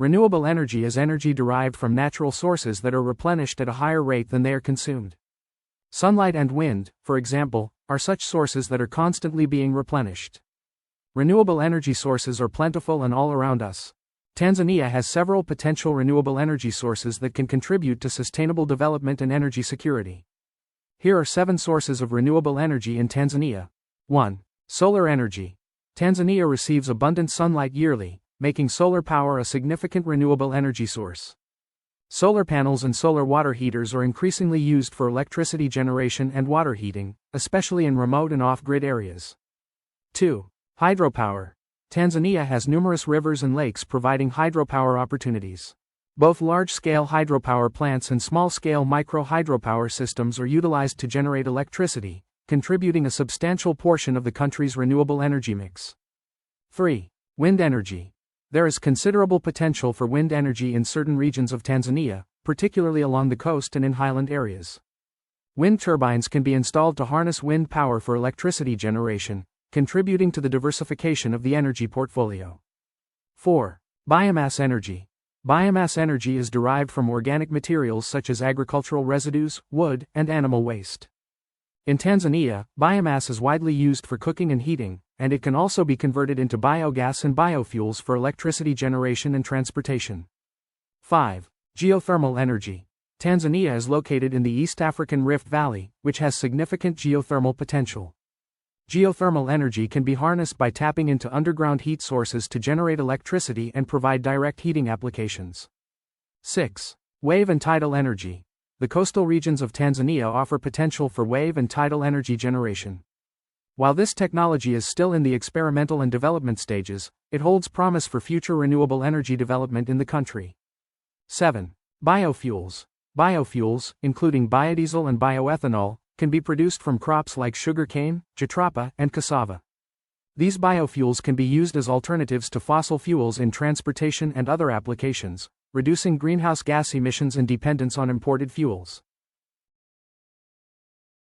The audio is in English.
Renewable energy is energy derived from natural sources that are replenished at a higher rate than they are consumed. Sunlight and wind, for example, are such sources that are constantly being replenished. Renewable energy sources are plentiful and all around us. Tanzania has several potential renewable energy sources that can contribute to sustainable development and energy security. Here are 7 sources of renewable energy in Tanzania. 1. Solar energy. Tanzania receives abundant sunlight yearly, making solar power a significant renewable energy source. Solar panels and solar water heaters are increasingly used for electricity generation and water heating, especially in remote and off-grid areas. 2. Hydropower. Tanzania has numerous rivers and lakes providing hydropower opportunities. Both large-scale hydropower plants and small-scale micro-hydropower systems are utilized to generate electricity, contributing a substantial portion of the country's renewable energy mix. 3. Wind energy. There is considerable potential for wind energy in certain regions of Tanzania, particularly along the coast and in highland areas. Wind turbines can be installed to harness wind power for electricity generation, contributing to the diversification of the energy portfolio. 4. Biomass energy. Biomass energy is derived from organic materials such as agricultural residues, wood, and animal waste. In Tanzania, biomass is widely used for cooking and heating, and it can also be converted into biogas and biofuels for electricity generation and transportation. 5. Geothermal energy. Tanzania is located in the East African Rift Valley, which has significant geothermal potential. Geothermal energy can be harnessed by tapping into underground heat sources to generate electricity and provide direct heating applications. 6. Wave and tidal energy. The coastal regions of Tanzania offer potential for wave and tidal energy generation. While this technology is still in the experimental and development stages, it holds promise for future renewable energy development in the country. 7. Biofuels. Biofuels, including biodiesel and bioethanol, can be produced from crops like sugarcane, jatropha, and cassava. These biofuels can be used as alternatives to fossil fuels in transportation and other applications, reducing greenhouse gas emissions and dependence on imported fuels.